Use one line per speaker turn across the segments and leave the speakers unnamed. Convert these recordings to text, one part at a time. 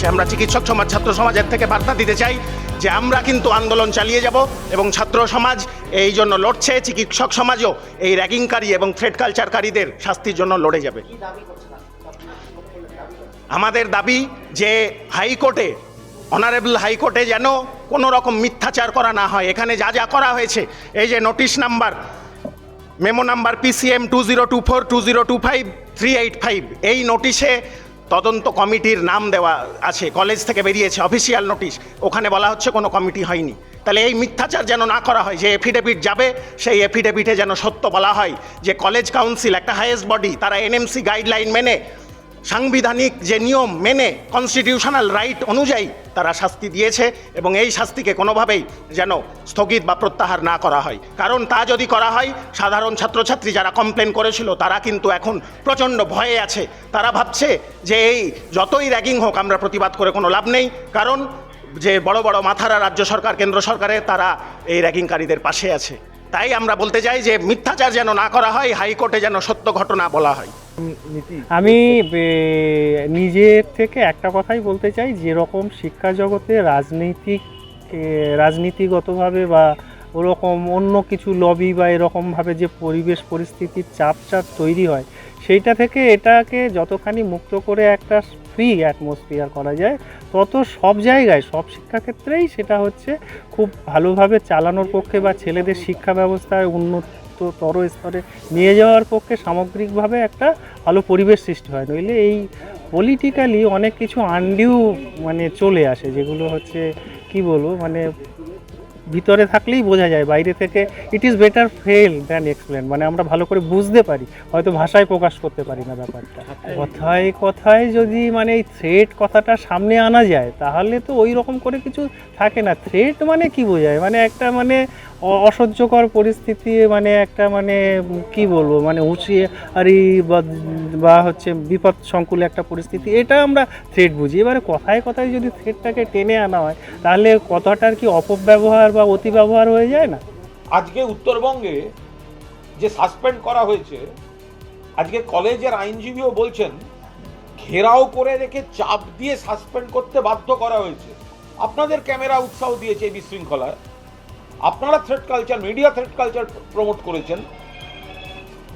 হচ্ছে। আমরা চিকিৎসক সমাজ, ছাত্র সমাজের থেকে বার্তা দিতে চাই যে আমরা কিন্তু আন্দোলন চালিয়ে যাব এবং ছাত্র সমাজ এই জন্য লড়ছে। চিকিৎসক সমাজও এই র্যাগিংকারী এবং থ্রেড কালচারকারীদের শাস্তির জন্য লড়ে যাবে। আমাদের দাবি যে হাইকোর্টে, অনারেবল হাইকোর্টে যেন কোনো রকম মিথ্যাচার করা না হয়। এখানে যা যা করা হয়েছে, এই যে notice number, memo number PCM 2024-2025-385, এই নোটিশে তদন্ত কমিটির নাম দেওয়া আছে, কলেজ থেকে বেরিয়েছে অফিসিয়াল নোটিশ, ওখানে বলা হচ্ছে কোনো কমিটি হয়নি। তাহলে এই মিথ্যাচার যেন না করা হয়, যে এফিডেভিট যাবে সেই এফিডেভিটে যেন সত্য বলা হয় যে কলেজ কাউন্সিল একটা হাইয়েস্ট বডি, তারা NMC গাইডলাইন মেনে, সাংবিধানিক যে নিয়ম মেনে, কনস্টিটিউশনাল রাইট অনুযায়ী তারা শাস্তি দিয়েছে এবং এই শাস্তিকে কোনোভাবেই যেন স্থগিত বা প্রত্যাহার না করা হয়। কারণ তা যদি করা হয়, সাধারণ ছাত্রছাত্রী যারা কমপ্লেন করেছিল তারা কিন্তু এখন প্রচণ্ড ভয়ে আছে। তারা ভাবছে যে এই যতই র্যাগিং হোক আমরা প্রতিবাদ করে কোনো লাভ নেই, কারণ যে বড় বড় মাথারা রাজ্য সরকার, কেন্দ্র সরকারের, তারা এই র্যাগিংকারীদের পাশে আছে। তাই আমরা বলতে চাই যে মিথ্যাচার যেন না করা হয়, হাইকোর্টে যেন সত্য ঘটনা বলা হয়।
আমি নিজের থেকে একটা কথাই বলতে চাই, যেরকম শিক্ষা জগতে রাজনীতিগতভাবে বা ওরকম অন্য কিছু লবি বা এরকমভাবে যে পরিবেশ পরিস্থিতির চাপ তৈরি হয়, সেইটা থেকে এটাকে যতখানি মুক্ত করে একটা ফ্রি অ্যাটমসফিয়ার করা যায়, তত সব জায়গায়, সব শিক্ষাক্ষেত্রেই সেটা হচ্ছে খুব ভালোভাবে চালানোর পক্ষে বা ছেলেদের শিক্ষা ব্যবস্থায় উন্নততর স্তরে নিয়ে যাওয়ার পক্ষে সামগ্রিকভাবে একটা ভালো পরিবেশ সৃষ্টি হয়। নইলে এই পলিটিক্যালি অনেক কিছু আনডিউ চলে আসে, যেগুলো হচ্ছে কি বলবো, ভিতরে থাকলেই বোঝা যায়, বাইরে থেকে it is better fail than explain. আমরা ভালো করে বুঝতে পারি, হয়তো ভাষায় প্রকাশ করতে পারি না ব্যাপারটা। কথায় যদি এই থ্রেট কথাটা সামনে আনা যায়, তাহলে তো ওই রকম করে কিছু থাকে না। থ্রেট কি বোঝায়, একটা অসহ্যকর পরিস্থিতি, একটা কি বলবো, হুঁশিয়ারি বা হচ্ছে বিপদ সংকুল একটা পরিস্থিতি, এটা আমরা থ্রেট বুঝি। এবারে কথায় যদি থ্রেটটাকে টেনে আনা হয়, তাহলে কথাটার কি অপব্যবহার বা অতি ব্যবহার হয়ে যায় না?
আজকে উত্তরবঙ্গে যে সাসপেন্ড করা হয়েছে, আজকে কলেজের আইনজীবীও বলছেন ঘেরাও করে রেখে চাপ দিয়ে সাসপেন্ড করতে বাধ্য করা হয়েছে। আপনাদের ক্যামেরা উৎসাহ দিয়েছে এই বিশৃঙ্খলায়, আপনারা thread culture, media thread culture promote করেছেন,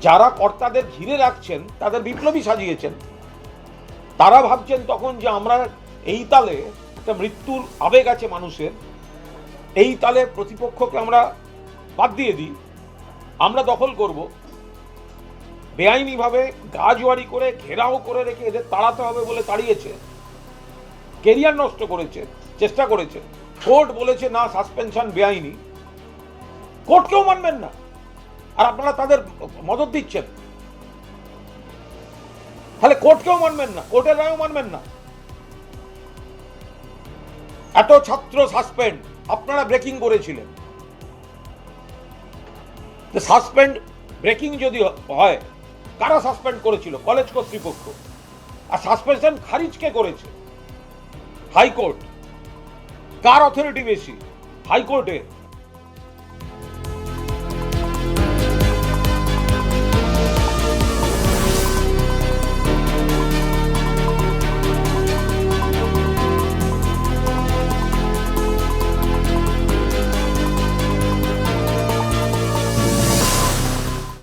যারা কর্তাদের ঘিরে রাখছেন তাদের বিপ্লবী সাজিয়েছেন। তারা ভাবছেন তখন যে আমরা এই তালে, একটা মৃত্যুর আবেগ আছে মানুষের, এই তালে প্রতিপক্ষকে আমরা বাদ দিয়ে দিই, আমরা দখল করব। বেআইনিভাবে গাজওয়ারি করে ঘেরাও করে রেখে এদের তাড়াতে হবে বলে তাড়িয়েছে, কেরিয়ার নষ্ট করেছে, চেষ্টা করেছে। কোর্ট বলেছে না, সাসপেনশন বেআইনি, কোর্টকেও মানবেন না, আর আপনারা তাদের মদত দিচ্ছেন। তাহলে কোর্টকেও মানবেন না, কোর্টের রায়ও মানবেন না। এত ছাত্র সাসপেন্ড, আপনারা ব্রেকিং করেছিলেন। সাসপেন্ড ব্রেকিং যদি হয়, কারা সাসপেন্ড করেছিল? কলেজ কর্তৃপক্ষ। আর সাসপেনশন খারিজ কে করেছে? হাইকোর্ট। কার অথরিটি বেশি? হাইকোর্টের।